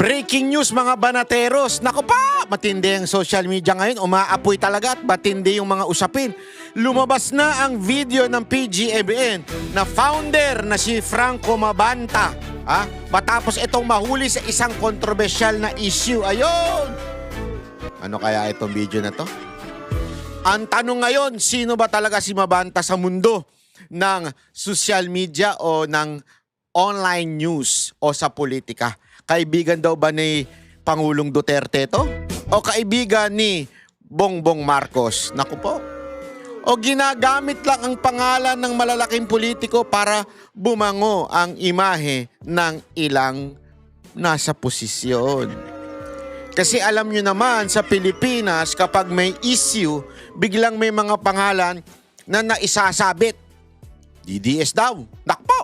Breaking news mga banateros. Nako pa, matindi ang social media ngayon. Umaapoy talaga at matindi yung mga usapin. Lumabas na ang video ng PG-ABN na founder na si Franco Mabanta. Matapos itong mahuli sa isang kontrobersyal na issue. Ayun! Ano kaya itong video na to? Ang tanong ngayon, sino ba talaga si Mabanta sa mundo ng social media o ng online news o sa politika? Kaibigan daw ba ni Pangulong Duterte to? O kaibigan ni Bongbong Marcos? Naku po. O ginagamit lang ang pangalan ng malalaking politiko para bumango ang imahe ng ilang nasa posisyon. Kasi alam nyo naman sa Pilipinas kapag may issue, biglang may mga pangalan na naisasabit. DDS daw. Naku po.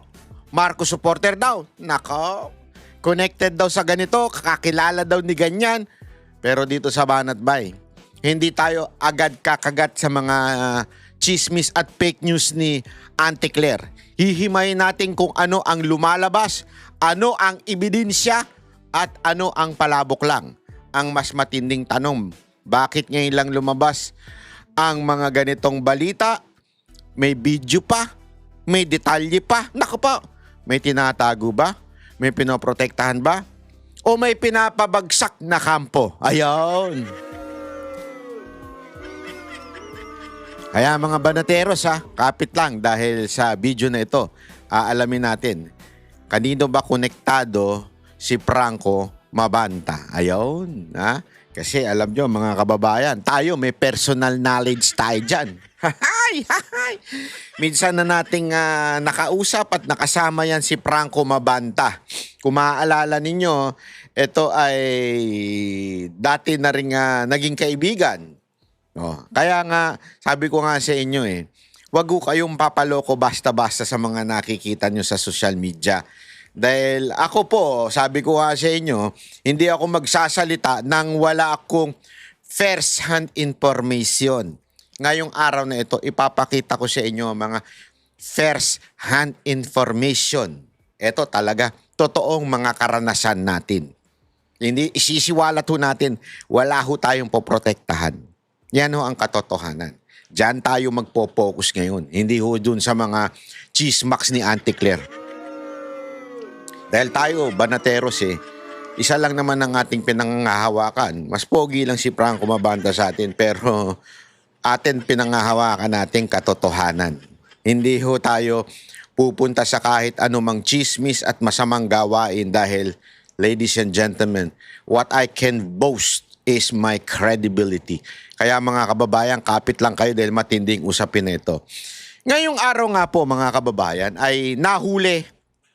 Marcos supporter daw. Nako. Connected daw sa ganito, kakilala daw ni ganyan. Pero dito sa Banat Bay, hindi tayo agad kakagat sa mga chismis at fake news ni Auntie Claire. Hihimayin natin kung ano ang lumalabas, ano ang ebidensya, at ano ang palabok lang. Ang mas matinding tanong, bakit ngayon lang lumabas ang mga ganitong balita? May video pa? May detalye pa? Naku po, may tinatago ba? May pinoprotektahan ba? O may pinapabagsak na kampo? Ayun. Kaya mga banateros kapit lang dahil sa video na ito, aalamin natin kanino ba konektado si Franco Mabanta. Ayun. Kasi alam nyo mga kababayan, tayo may personal knowledge tayo dyan. Minsan na nating nakausap at nakasama yan si Franco Mabanta. Kung maaalala ninyo, ito ay dati na rin naging kaibigan. Kaya nga, sabi ko nga sa inyo wag ko kayong papaloko basta-basta sa mga nakikita nyo sa social media. Dahil ako po, sabi ko nga sa inyo, hindi ako magsasalita nang wala akong first-hand information. Ngayong araw na ito, ipapakita ko sa inyo mga first-hand information. Ito talaga, totoong mga karanasan natin. Hindi isisiwalat ho natin, wala ho tayong poprotektahan. Yan ho ang katotohanan. Diyan tayo magpo-focus ngayon. Hindi ho dun sa mga chismax ni Auntie Claire. Dahil tayo, banateros isa lang naman ang ating pinangahawakan. Mas pogi lang si Franco Mabanta sa atin, pero atin pinangahawakan natin katotohanan. Hindi ho tayo pupunta sa kahit anumang chismis at masamang gawain dahil, ladies and gentlemen, what I can boast is my credibility. Kaya mga kababayan, kapit lang kayo dahil matinding usapin na ito. Ngayong araw nga po mga kababayan ay nahuli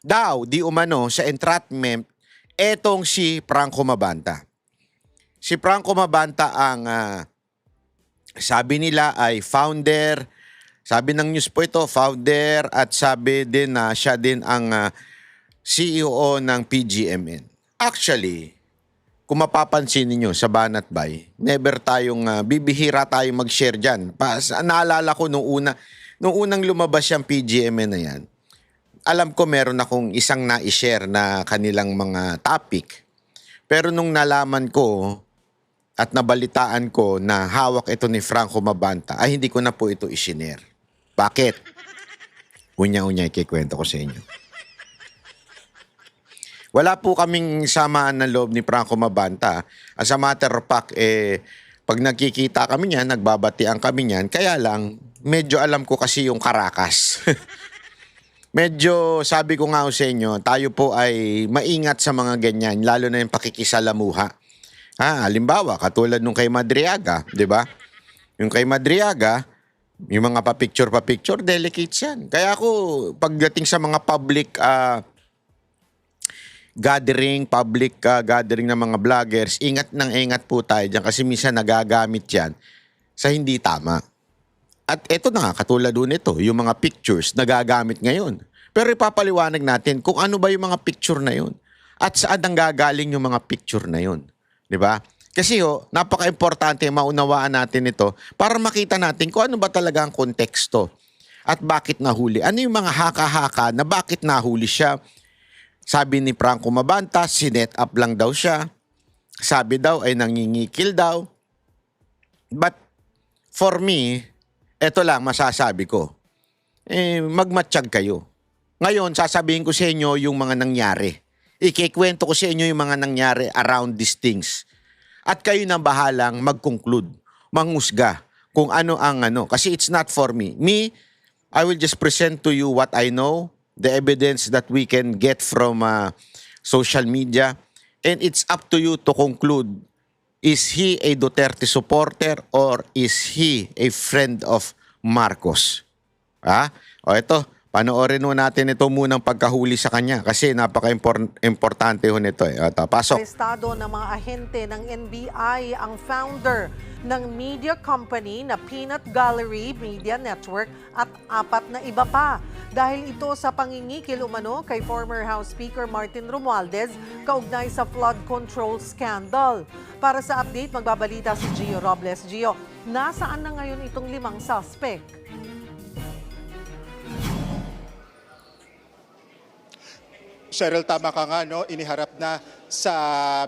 daw di umano sa entrapment etong si Franco Mabanta. Si Franco Mabanta ang sabi nila ay founder, sabi ng news po ito, founder at sabi din na siya din ang CEO ng PGMN. Actually, kung mapapansin niyo sa Banat Bay, never tayong bibihira tayong mag-share dyan. Naalala ko nung unang lumabas yung PGMN na yan, alam ko meron akong isang na-share na kanilang mga topic. Pero nung nalaman ko at nabalitaan ko na hawak ito ni Franco Mabanta, ay hindi ko na po ito isinare. Bakit? Unya-unya ikikwento ko sa inyo. Wala po kaming samaan ng loob ni Franco Mabanta. As a matter of fact, pag nagkikita kami niyan, nagbabatian kami niyan, kaya lang, medyo alam ko kasi yung karakas. Medyo sabi ko nga sa inyo, tayo po ay maingat sa mga ganyan, lalo na yung pakikisalamuha. Halimbawa, katulad nung kay Madriaga, di ba? Yung kay Madriaga, yung mga pa-picture, delicate yan. Kaya ako, pagdating sa mga public gathering ng mga vloggers, ingat po tayo dyan kasi minsan nagagamit yan sa hindi tama. At ito na nga, katulad doon ito, yung mga pictures nagagamit ngayon. Pero ipapaliwanag natin kung ano ba yung mga picture na yun at saan ang gagaling yung mga picture na yun. Di ba? Kasi napaka-importante maunawaan natin ito para makita natin kung ano ba talaga ang konteksto at bakit nahuli. Ano yung mga haka-haka na bakit nahuli siya. Sabi ni Franco Mabanta, sinet up lang daw siya. Sabi daw ay nangingikil daw. But for me, eto lang masasabi ko. Magmatsyag kayo. Ngayon, sasabihin ko sa inyo yung mga nangyari. Ikikwento ko sa inyo yung mga nangyari around these things. At kayo na bahalang mag-conclude, manghusga kung ano ang ano. Kasi it's not for me. Me, I will just present to you what I know, the evidence that we can get from social media. And it's up to you to conclude, is he a Duterte supporter or is he a friend of Marcos? O ito, panoorin mo natin ito munang pagkahuli sa kanya kasi napaka-importante ho nito. Ito, pasok. Arestado ng mga ahente ng NBI ang founder ng media company na Peanut Gallery Media Network at 4 na iba pa. Dahil ito sa pangingikil umano kay former House Speaker Martin Romualdez kaugnay sa flood control scandal. Para sa update, magbabalita si Gio Robles. Gio, nasaan na ngayon itong 5 suspect? Cheryl, tama ka nga, no? Iniharap na sa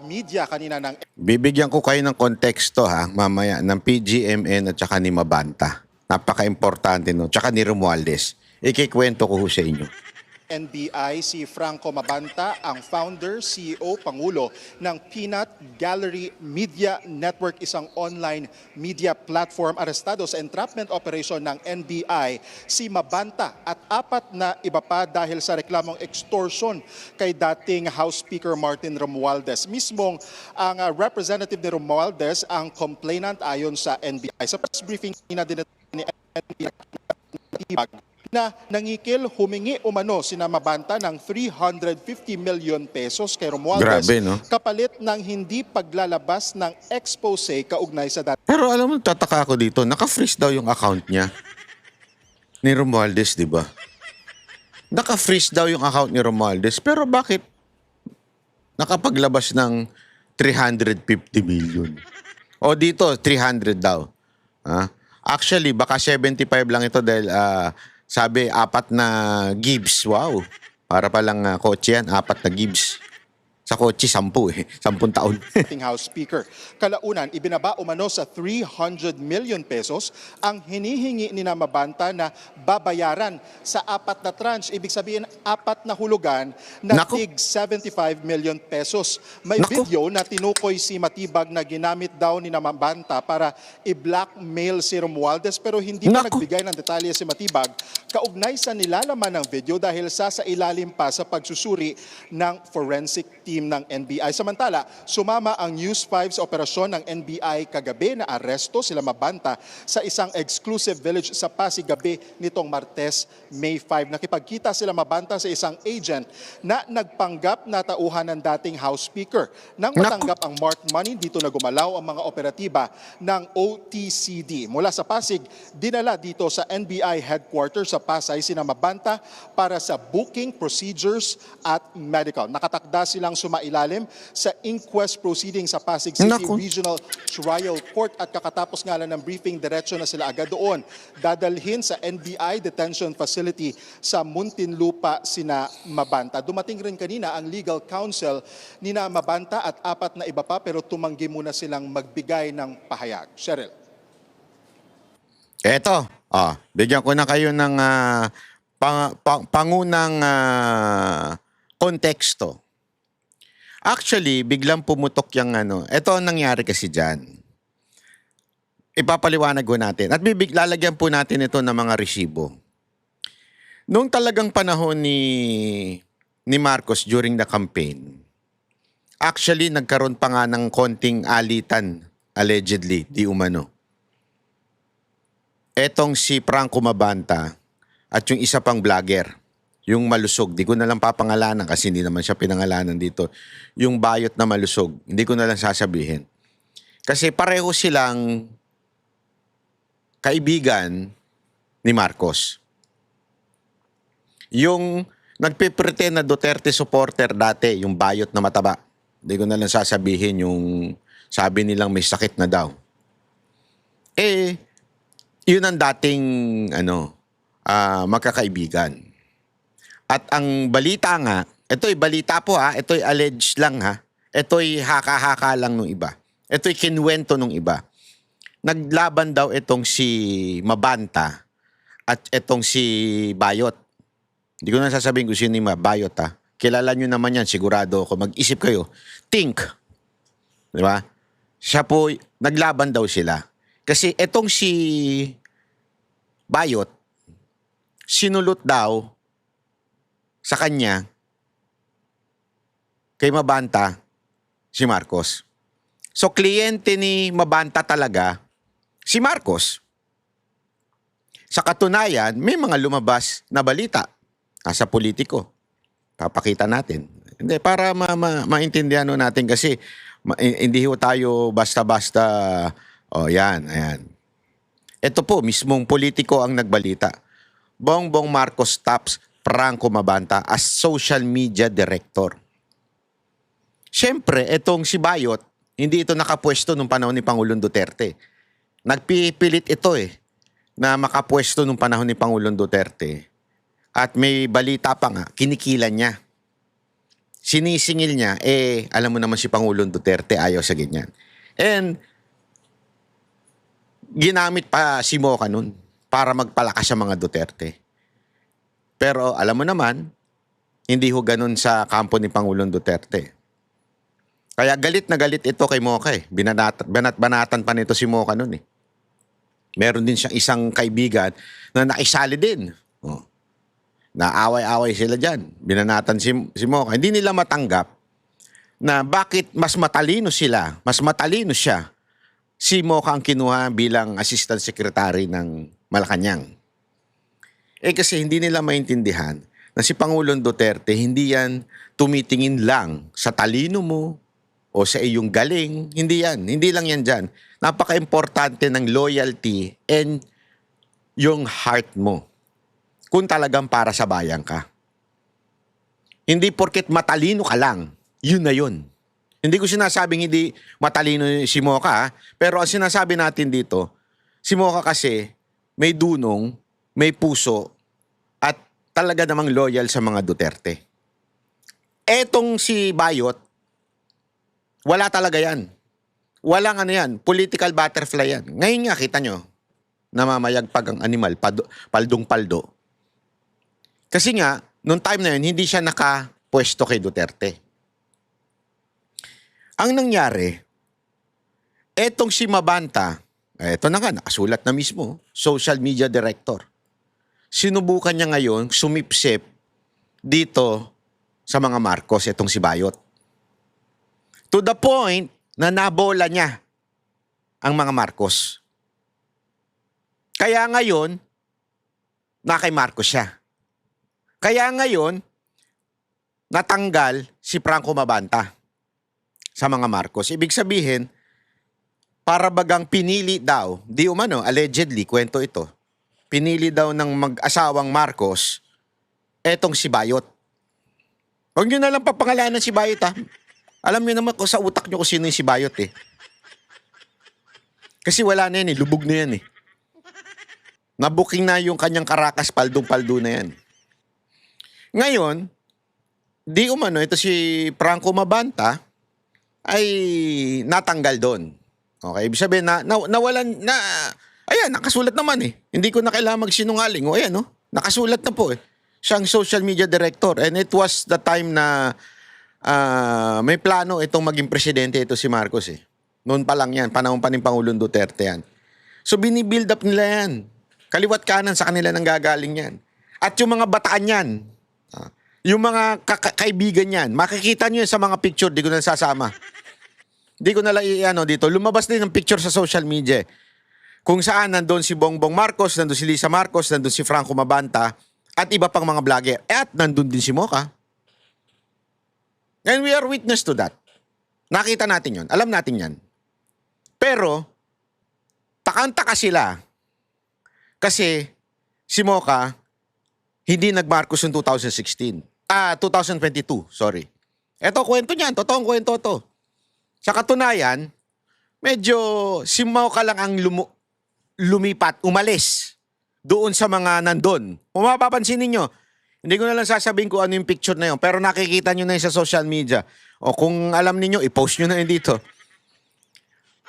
media kanina ng... Bibigyan ko kayo ng konteksto mamaya ng PGMN at saka ni Mabanta. Napaka-importante no, tsaka ni Romualdez. Ikikwento ko sa inyo. NBI, si Franco Mabanta, ang founder, CEO, Pangulo ng Peanut Gallery Media Network, isang online media platform. Arestado sa entrapment operation ng NBI si Mabanta at 4 na iba pa dahil sa reklamong extortion kay dating House Speaker Martin Romualdez. Mismong ang representative ni Romualdez ang complainant ayon sa NBI. Sa press briefing na din ni NBI na nangikil, humingi umano sina Mabanta ng 350 million pesos kay Romualdez. Grabe, no? Kapalit ng hindi paglalabas ng expose kaugnay sa dati. Pero alam mo, tataka ako dito, naka-freeze daw yung account niya ni Romualdez, di ba? Naka-freeze daw yung account ni Romualdez, pero bakit nakapaglabas ng 350 million? O dito, 300 daw. Actually, baka 75 lang ito dahil sabi 4 na Gibbs. Wow. Para palang kotse yan, 4 na Gibbs. Sa kotse, 10 10 taon. Dating House Speaker. Kalaunan, ibinaba umano sa 300 million pesos ang hinihingi ni Mabanta na babayaran sa 4 na tranche. Ibig sabihin, 4 na hulugan na tig 75 million pesos. May video na tinukoy si Matibag na ginamit daw ni Mabanta para i-blackmail si Romualdez pero hindi pa nagbigay ng detalye si Matibag kaugnay sa nilalaman ng video dahil sa ilalim pa sa pagsusuri ng forensic team ng NBI. Samantala, sumama ang News 5 sa operasyon ng NBI kagabi na aresto sila Mabanta sa isang exclusive village sa Pasig gabi nitong Martes, May 5. Nakipagkita sila Mabanta sa isang agent na nagpanggap na tauhan ng dating House Speaker. Nang matanggap ang marked money, dito na gumalaw ang mga operatiba ng OTCD. Mula sa Pasig, dinala dito sa NBI headquarters sa Pasay sina Mabanta para sa booking, procedures at medical. Nakatakda silang sumailalim sa inquest proceeding sa Pasig City Regional Trial Court at kakatapos nga lang ng briefing, diretso na sila agad doon. Dadalhin sa NBI detention facility sa Muntinlupa sina Mabanta. Dumating rin kanina ang legal counsel ni Mabanta at 4 na iba pa pero tumanggi muna silang magbigay ng pahayag. Cheryl. Eto, bigyan ko na kayo ng pangunang konteksto. Actually, biglang pumutok yung ito ang nangyari kasi dyan. Ipapaliwanag ko natin. At lalagyan po natin ito ng mga resibo. Noong talagang panahon ni Marcos during the campaign, actually nagkaroon pa nga ng konting alitan, allegedly, di umano. Etong si Franco Mabanta at yung isa pang vlogger, yung malusog, di ko na lang papangalanan kasi hindi naman siya pinangalanan dito. Yung bayot na malusog, hindi ko na lang sasabihin. Kasi pareho silang kaibigan ni Marcos. Yung nagpipretend na Duterte supporter dati, yung bayot na mataba. Hindi ko na lang sasabihin yung sabi nilang may sakit na daw. Yun ang dating magkakaibigan. At ang balita nga, Ito'y balita po ha, ito'y alleged lang ha. Ito'y haka-haka lang nung iba. Ito'y kinuwento nung iba. Naglaban daw itong si Mabanta at itong si Bayot. Hindi ko na sasabihin kung sino yung Bayot ha. Kilala nyo naman yan, sigurado ako. Mag-isip kayo. Think. Di ba? Siya po, naglaban daw sila. Kasi itong si Bayot, sinulot daw sa kanya kay Mabanta si Marcos. So, kliyente ni Mabanta talaga si Marcos. Sa katunayan, may mga lumabas na balita sa politiko. Papakita natin. Hindi, para maintindihan natin kasi hindi ho tayo basta-basta, yan, ayan. Ito po, mismong politiko ang nagbalita. Bongbong Marcos taps Franco Mabanta as social media director. Siyempre, itong si Bayot, hindi ito nakapwesto nung panahon ni Pangulong Duterte. Nagpipilit ito na makapwesto nung panahon ni Pangulong Duterte. At may balita pa nga, kinikilan niya. Sinisingil niya, alam mo naman si Pangulong Duterte, ayaw sa ganyan. And, ginamit pa si Moca nun para magpalakas sa mga Duterte. Pero, alam mo naman, hindi ho ganun sa kampo ni Pangulong Duterte. Kaya galit na galit ito kay Moca Banat-banatan pa nito si Moca nun Meron din siyang isang kaibigan na nakisali din. Naaway-away sila dyan. Binanatan si Moca. Hindi nila matanggap na bakit mas matalino sila, mas matalino siya. Si Moca ang kinuha bilang assistant secretary ng Malacanang. Kasi hindi nila maintindihan na si Pangulong Duterte hindi yan tumitingin lang sa talino mo o sa iyong galing. Hindi yan. Hindi lang yan dyan. Napaka-importante ng loyalty and yung heart mo. Kung talagang para sa bayan ka. Hindi porket matalino ka lang, yun na yun. Hindi ko sinasabing hindi matalino si Moca, pero ang sinasabi natin dito, si Moca kasi may dunong, may puso, at talaga namang loyal sa mga Duterte. Etong si Bayot, wala talaga yan. Walang yan, political butterfly yan. Ngayon nga, kita nyo, namamayagpag ang animal, paldong-paldo. Kasi nga, noong time na yun, hindi siya nakapwesto kay Duterte. Ang nangyari, etong si Mabanta, eto na nga, nakasulat na mismo, social media director. Sinubukan niya ngayon sumipsip dito sa mga Marcos, etong si Bayot. To the point na nabola niya ang mga Marcos. Kaya ngayon, na kay Marcos siya. Kaya ngayon, natanggal si Franco Mabanta sa mga Marcos. Ibig sabihin, para bagang pinili daw, di umano, allegedly, kwento ito, pinili daw ng mag-asawang Marcos, etong si Bayot. Huwag nyo na lang papangalanan si Bayot Alam nyo naman sa utak nyo kung sino yung si Bayot Kasi wala na yan lubog na yan Nabuking na yung kanyang Caracas, paldong-paldo na yan. Ngayon, di umano, ito si Franco Mabanta ay natanggal doon. Okay, ibig sabihin nawalan na, ayan, nakasulat naman Hindi ko na kailangan magsinungaling. Ayan, nakasulat na po Siyang social media director. And it was the time na may plano itong maging presidente ito si Marcos Noon pa lang yan, panahon pa ni Pangulong Duterte yan. So binibuild up nila yan. Kaliwat kanan sa kanila nang gagaling yan. At yung mga bataan yan, yung mga kaibigan yan, makikita nyo yan sa mga picture, di ko na sasama. Di ko na lang dito. Lumabas din ang picture sa social media. Kung saan nandun si Bongbong Marcos, nandun si Lisa Marcos, nandun si Franco Mabanta, at iba pang mga vlogger. At nandun din si Moca. And we are witness to that. Nakita natin yon, alam natin yan. Pero, takang-taka sila. Kasi, si Moca, hindi nag-Marcos noong 2016. 2022, sorry. Ito, kwento niyan. Totoong kwento to. Sa katunayan, medyo si Moca lang ang lumipat, umalis doon sa mga nandun. Kung mapapansin ninyo, Hindi ko na lang sasabihin kung ano yung picture na yun, pero nakikita nyo na yun sa social media. O kung alam niyo, i-post nyo na yun dito.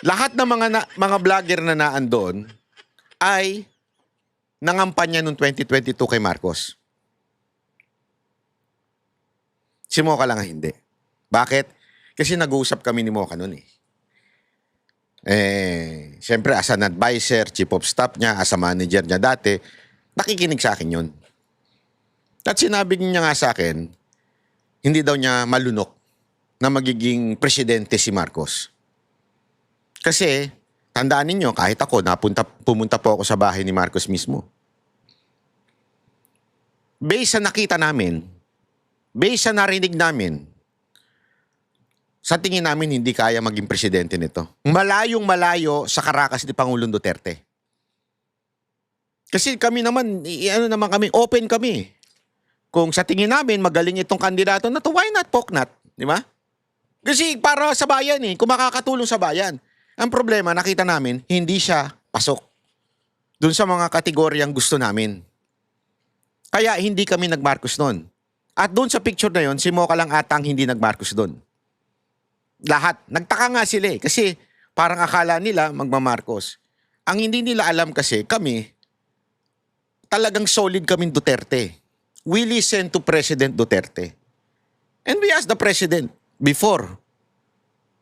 Lahat ng mga vlogger na naandoon ay nangampanya noong 2022 kay Marcos. Si Mocha lang hindi. Bakit? Kasi nag-uusap kami ni Mocha noon eh. Siyempre as an advisor, chief of staff niya, as a manager niya dati, nakikinig sa akin yun. At sinabi niya nga sa akin, hindi daw niya malunok na magiging presidente si Marcos. Kasi, tandaan ninyo, kahit ako, pumunta po ako sa bahay ni Marcos mismo. Based sa nakita namin, based sa narinig namin, sa tingin namin hindi kaya maging presidente nito. Malayong malayo sa karakas ni Pangulong Duterte. Kasi kami naman, open kami. Kung sa tingin namin magaling itong kandidato na to, why not poke not? Di ba? Kasi para sa bayan kung makakatulong sa bayan. Ang problema, nakita namin, hindi siya pasok dun sa mga kategoryang gusto namin. Kaya hindi kami nag-Marcos nun. At dun sa picture na yon, si Mocha lang atang hindi nag-Marcos dun. Lahat. Nagtaka nga sila kasi parang akala nila magma-Marcos. Ang hindi nila alam kasi, kami, talagang solid kaming Duterte. We listen to President Duterte. And we asked the President before,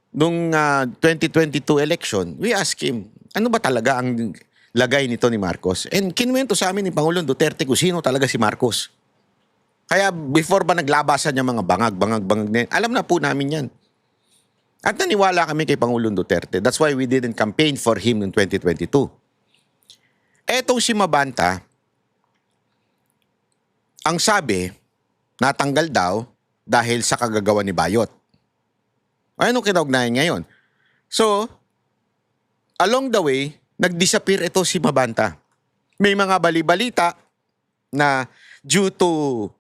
nung 2022 election, we asked him, ano ba talaga ang lagay nito ni Marcos? And kinuwento sa amin ni Pangulong Duterte kung sino talaga si Marcos. Kaya before ba naglabasan niya mga bangag na yan, alam na po namin yan. At naniwala kami kay Pangulong Duterte. That's why we didn't campaign for him in 2022. Etong si Mabanta, ang sabi, natanggal daw dahil sa kagagawa ni Bayot. Anong kinaugnayan ngayon? So, along the way, nag-disappear ito si Mabanta. May mga bali-balita na due to,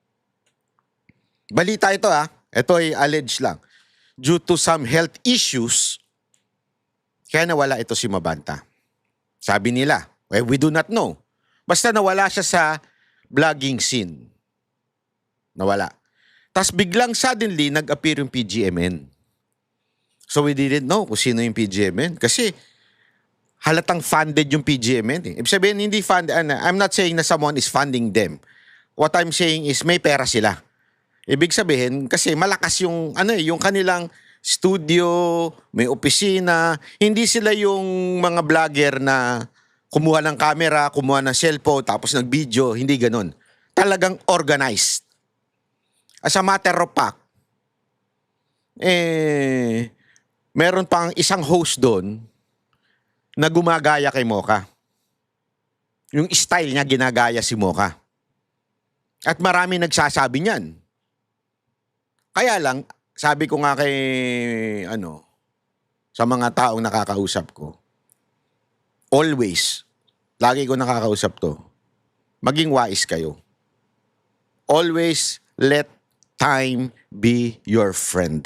balita ito ito ay alleged lang, due to some health issues, kaya nawala ito si Mabanta. Sabi nila, we do not know. Basta nawala siya sa vlogging scene. Nawala. Tapos biglang suddenly, nag-appear yung PGMN. So we didn't know kung sino yung PGMN. Kasi halatang funded yung PGMN. Ibig sabihin, hindi funded. I'm not saying na someone is funding them. What I'm saying is may pera sila. Ibig sabihin, kasi malakas yung, yung kanilang studio, may opisina. Hindi sila yung mga vlogger na kumuha ng camera, kumuha ng cellphone, tapos nag-video. Hindi ganun. Talagang organized. As a matter of fact, meron pang isang host doon na gumagaya kay Mocha. Yung style niya, ginagaya si Mocha. At marami nagsasabi niyan. Kaya lang, sabi ko nga kay, sa mga taong nakakausap ko, always, lagi ko nakakausap to, maging wise kayo. Always let time be your friend.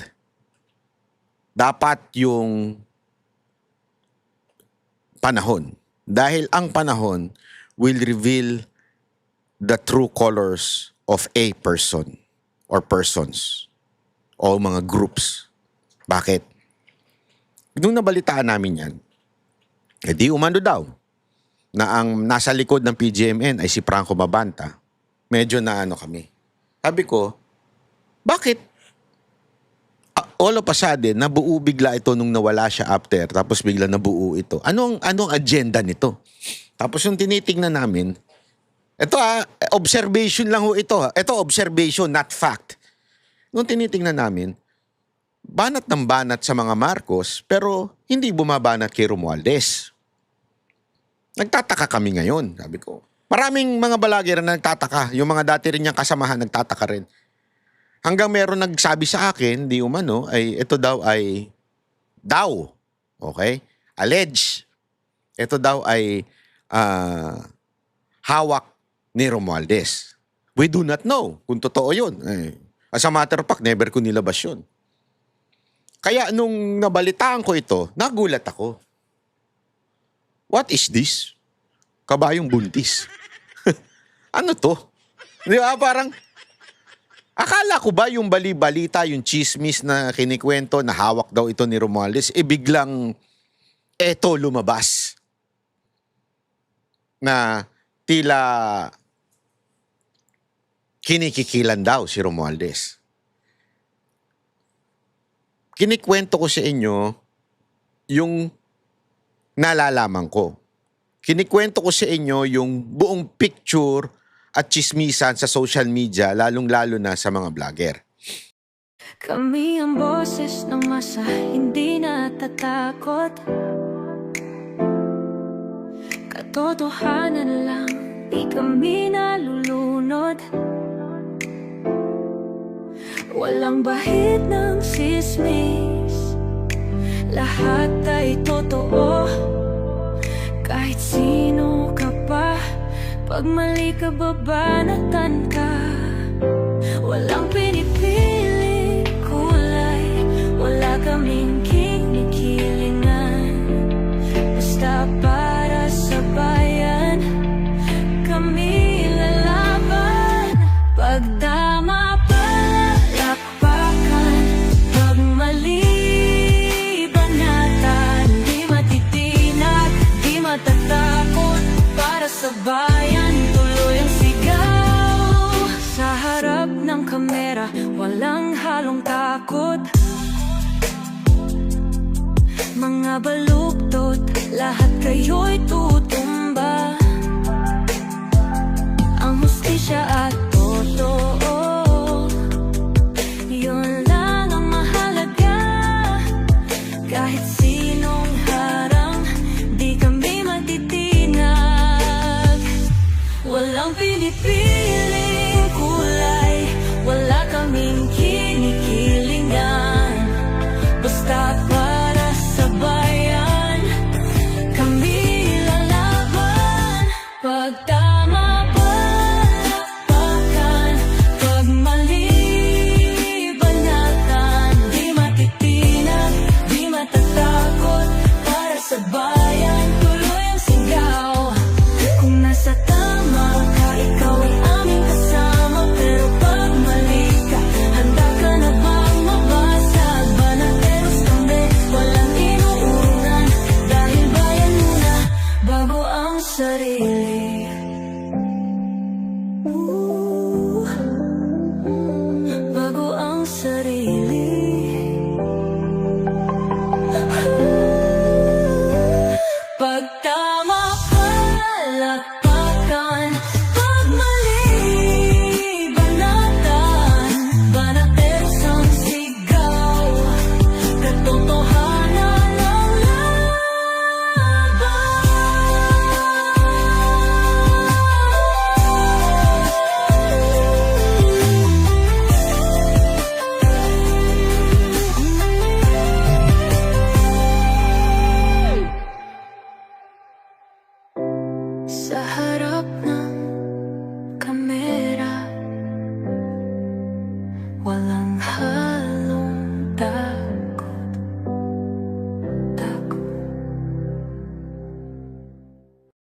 Dapat yung panahon. Dahil ang panahon will reveal the true colors of a person or persons o mga groups. Bakit? Nung nabalitaan namin yan, di umano daw na ang nasa likod ng PGMN ay si Franco Mabanta. Medyo na kami. Sabi ko, bakit? All of a sudden, nabuo bigla ito nung nawala siya after, tapos bigla nabuo ito. Anong agenda nito? Tapos yung tinitingnan namin, ito observation lang ho ito. Ito observation, not fact. Nung tinitingnan namin, banat ng banat sa mga Marcos, pero hindi bumabanat kay Romualdez. Nagtataka kami ngayon, sabi ko. Maraming mga balagera na nagtataka. Yung mga dati rin niyang kasamahan, nagtataka rin. Hanggang meron nagsabi sa akin, di umano, ay ito daw ay okay? Allege. Ito daw ay hawak ni Romualdez. We do not know kung totoo yun. As a matter of fact, never ko nilabas yun. Kaya nung nabalitaan ko ito, nagulat ako. What is this? Kabayong buntis. Ano to? Di ba? Parang Akala ko ba yung bali-balita, yung chismis na kinikwento na hawak daw ito ni Romualdez, biglang eto lumabas na tila kinikikilan daw si Romualdez. Kinikwento ko sa inyo yung nalalaman ko. Kinikwento ko sa inyo yung buong picture at chismisan sa social media, lalong-lalo na sa mga vlogger. Kami ang boses ng masa, hindi natatakot. Katotohanan lang, di kami nalulunod. Walang bahid ng sismis, lahat ay totoo. Kahit sino ka pa, pag mali ka babanatan ka. Walang pinipili kulay, wala kaming kinikilingan. Basta para sa bayan, kami lalaban. Pagdama palakpakan, pag mali banatan. Di matitinag, di matatakot, para sa bayan tuloy ang sigaw. Sa harap ng kamera, walang halong takot. Mga baluktot, lahat kayo'y tutumba. Ang hustisya at totoo, yun lang ang mahalaga. Kahit sinong harang, di kami matitinag. Walang pinipiling kulay, wala kaming kinikilingan. Basta para sa bayan, kami lalaban. Pag tama palakpakan, pag mali banatan. Di matitinag, di matatakot, para sa bayan tuloy ang sigaw. Kung nasa tama ka, ikaw ay aming kasama. Pero pag mali ka, handa ka na bang mabasag? Banateros kami, walang inuunan. Dahil bayan muna, bago ang sarili. Bago ang sarili. Pag tama palakpakan, pag mali banatan. Banateros ang sigaw, katotohanan ang laban. Sa harap ng kamera, walang